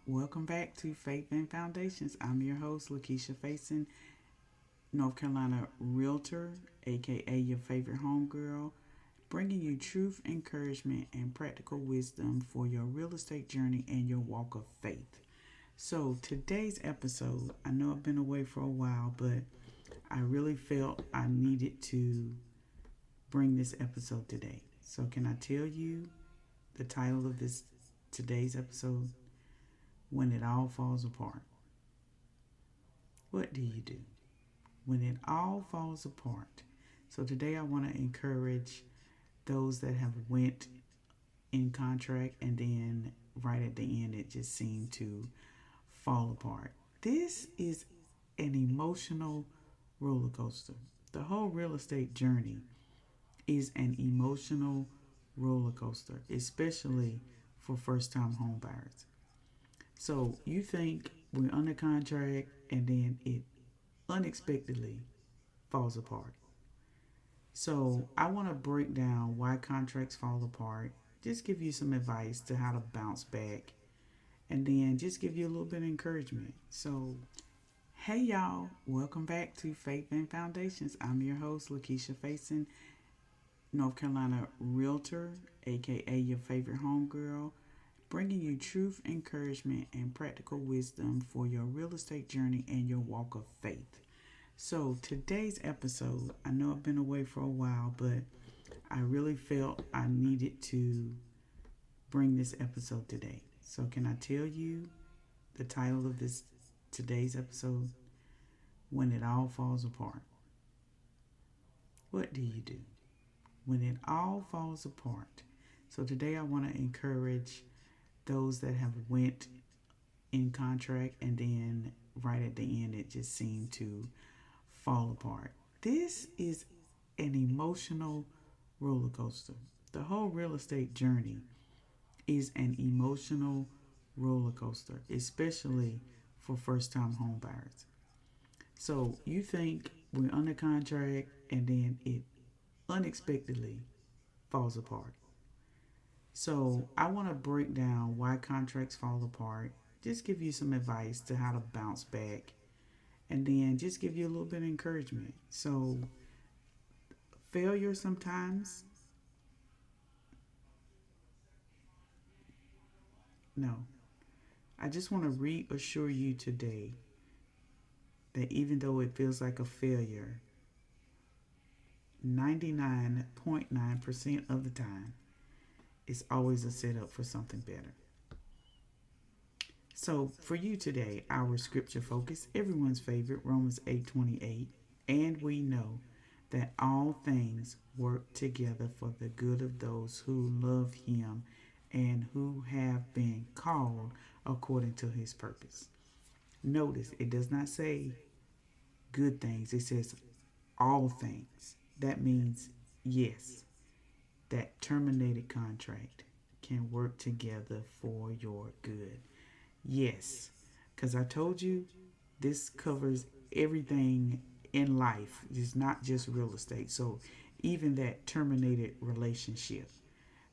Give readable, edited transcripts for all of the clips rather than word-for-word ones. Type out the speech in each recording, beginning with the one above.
Welcome back to Faith and Foundations. I'm your host, LaKesha Faison, North Carolina realtor, aka your favorite homegirl, bringing you truth, encouragement, and practical wisdom for your real estate journey and your walk of faith. So, today's episode, I know I've been away for a while, but I really felt I needed to bring this episode today. So, can I tell you the title of this today's episode? When it all falls apart. What do you do when it all falls apart? So today I want to encourage those that have went in contract and then right at the end it just seemed to fall apart. This is an emotional roller coaster. The whole real estate journey is an emotional roller coaster, especially for first time home buyers. So you think we're under contract and then it unexpectedly falls apart. So I want to break down why contracts fall apart, just give you some advice to how to bounce back, and then just give you a little bit of encouragement. So, hey y'all, welcome back to Faith and Foundations. I'm your host, LaKesha Faison, North Carolina realtor, aka your favorite homegirl, bringing you truth, encouragement, and practical wisdom for your real estate journey and your walk of faith. So, today's episode, I know I've been away for a while, but I really felt I needed to bring this episode today. So, can I tell you the title of this today's episode? When it all falls apart. What do you do when it all falls apart? So, today I want to encourage those that have went in contract and then right at the end it just seemed to fall apart. This is an emotional roller coaster. The whole real estate journey is an emotional roller coaster, especially for first time home buyers. So you think we're under contract and then it unexpectedly falls apart. So I want to break down why contracts fall apart, just give you some advice to how to bounce back, and then just give you a little bit of encouragement. So failure sometimes, no. I just want to reassure you today that even though it feels like a failure, 99.9% of the time, it's always a setup for something better. So for you today, our scripture focus, everyone's favorite, Romans 8:28, and we know that all things work together for the good of those who love him and who have been called according to his purpose. Notice it does not say good things, it says all things. That means yes, that terminated contract can work together for your good. Yes, because I told you this covers everything in life. It's not just real estate. So even that terminated relationship,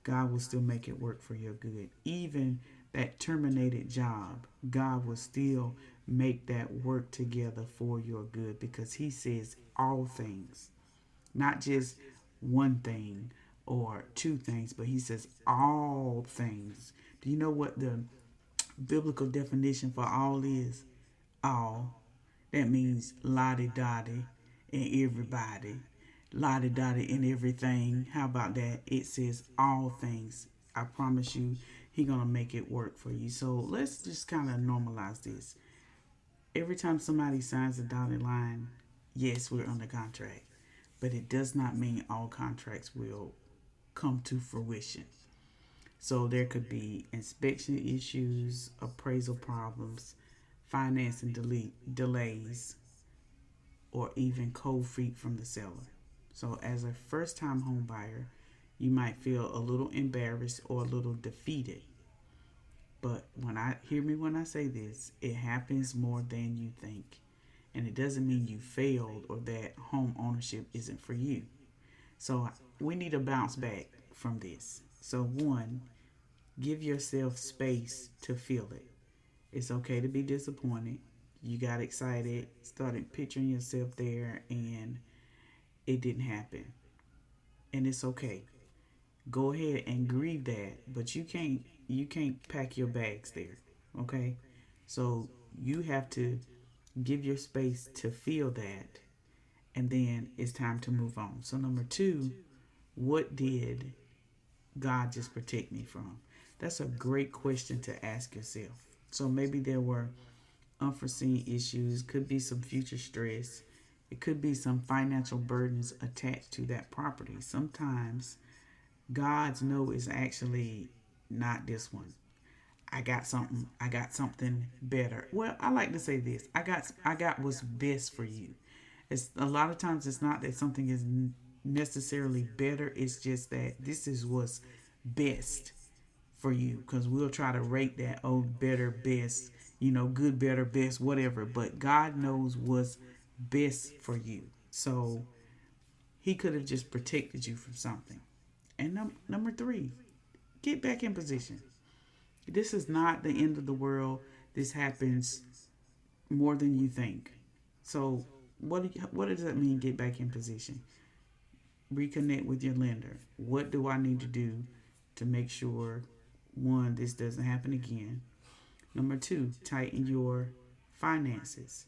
God will still make it work for your good. Even that terminated job, God will still make that work together for your good because he says all things, not just one thing or two things, but he says all things. Do you know what the biblical definition for all is? All. That means lottie dottie and everybody. Lottie dottie and everything. How about that? It says all things. I promise you, he gonna make it work for you. So let's just kind of normalize this. Every time somebody signs a dotted line, yes, we're under contract. But it does not mean all contracts will come to fruition. So there could be inspection issues, appraisal problems, financing delays, or even cold feet from the seller. So as a first time home buyer, you might feel a little embarrassed or a little defeated. But when I say this, it happens more than you think. And it doesn't mean you failed or that home ownership isn't for you. So we need to bounce back from this. So one, give yourself space to feel it. It's okay to be disappointed. You got excited, started picturing yourself there, and it didn't happen. And it's okay. Go ahead and grieve that, but you can't pack your bags there. Okay? So you have to give your space to feel that, and then it's time to move on. So number 2, what did God just protect me from? That's a great question to ask yourself. So maybe there were unforeseen issues, could be some future stress, it could be some financial burdens attached to that property. Sometimes God's no is actually not this one. I got something better. Well, I like to say this. I got what's best for you. It's a lot of times it's not that something is necessarily better, it's just that this is what's best for you, because we'll try to rate that, oh, better, best, good, better, best, whatever, but God knows what's best for you. So he could have just protected you from something. And number 3, get back in position. This is not the end of the world. This happens more than you think. So what does that mean, get back in position? Reconnect with your lender. What do I need to do to make sure, one, this doesn't happen again? Number 2, tighten your finances.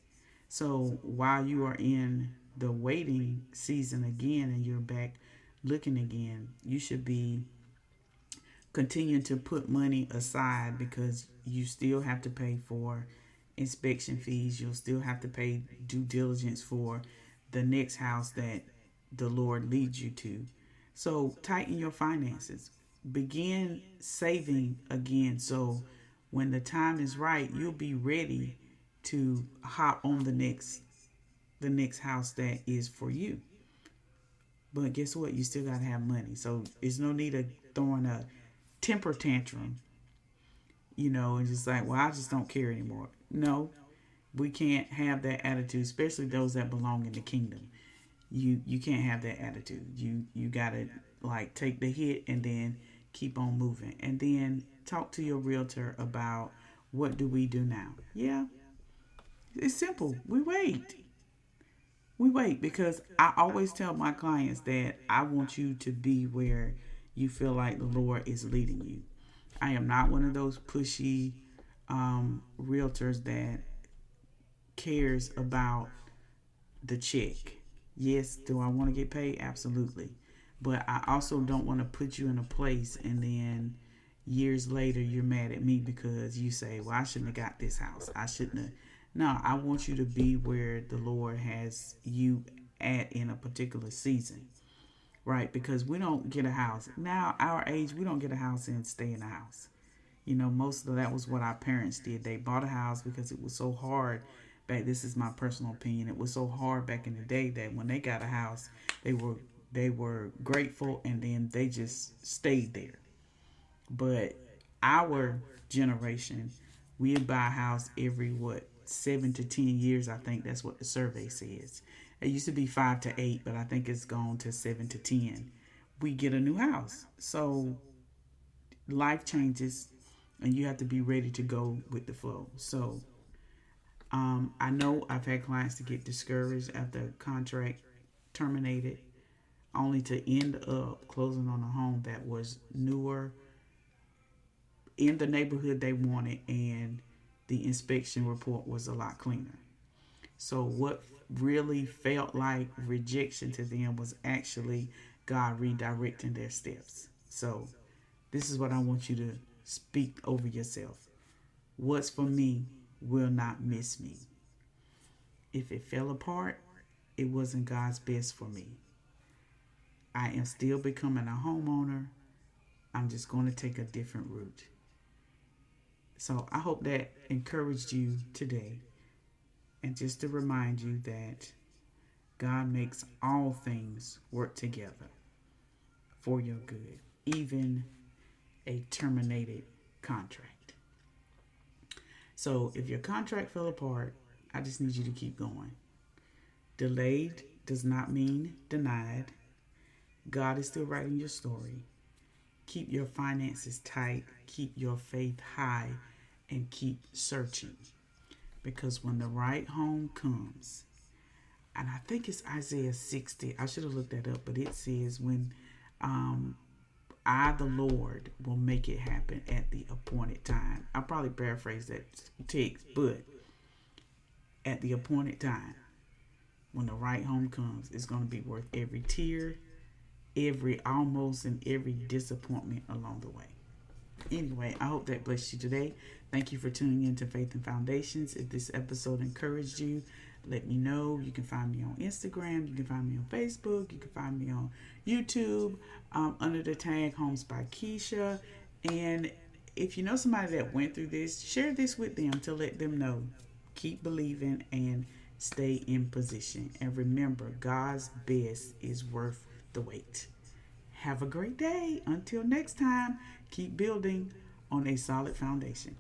So while you are in the waiting season again and you're back looking again, you should be continuing to put money aside, because you still have to pay for inspection fees. You'll still have to pay due diligence for the next house that the Lord leads you to. So tighten your finances. Begin saving again, so when the time is right, you'll be ready to hop on the next house that is for you. But guess what? You still gotta have money. So there's no need of throwing a temper tantrum, and just like, well, I just don't care anymore. No, we can't have that attitude, especially those that belong in the kingdom. You can't have that attitude. You gotta, like, take the hit and then keep on moving. And then talk to your realtor about, what do we do now? Yeah, it's simple. We wait, because I always tell my clients that I want you to be where you feel like the Lord is leading you. I am not one of those pushy realtors that cares about the check. Yes, do I want to get paid? Absolutely. But I also don't want to put you in a place and then years later you're mad at me because you say, well, I shouldn't have got this house. I shouldn't have. No, I want you to be where the Lord has you at in a particular season, right? Because we don't get a house. Now, our age, we don't get a house and stay in a house. Most of that was what our parents did. They bought a house because it was so hard back. This is my personal opinion. It was so hard back in the day that when they got a house, they were grateful, and then they just stayed there. But our generation, we buy a house every, what, 7 to 10 years. I think that's what the survey says. It used to be 5 to 8, but I think it's gone to 7 to 10. We get a new house. So life changes, and you have to be ready to go with the flow. So I know I've had clients to get discouraged after a contract terminated, only to end up closing on a home that was newer, in the neighborhood they wanted, and the inspection report was a lot cleaner. So what really felt like rejection to them was actually God redirecting their steps. So this is what I want you to speak over yourself. What's for me will not miss me. If it fell apart, it wasn't God's best for me. I am still becoming a homeowner. I'm just going to take a different route. So I hope that encouraged you today. And just to remind you that God makes all things work together for your good, even a terminated contract. So if your contract fell apart, I just need you to keep going. Delayed does not mean denied. God is still writing your story. Keep your finances tight. Keep your faith high. and keep searching. Because when the right home comes, and I think it's Isaiah 60, I should have looked that up, but it says, when um, I, the Lord, will make it happen at the appointed time. I'll probably paraphrase that text, but at the appointed time, when the right home comes, it's going to be worth every tear, every almost, and every disappointment along the way. Anyway, I hope that blessed you today. Thank you for tuning in to Faith and Foundations. If this episode encouraged you, let me know. You can find me on Instagram. You can find me on Facebook. You can find me on YouTube under the tag Homes by Keisha. And if you know somebody that went through this, share this with them to let them know. Keep believing and stay in position. And remember, God's best is worth the wait. Have a great day. Until next time, keep building on a solid foundation.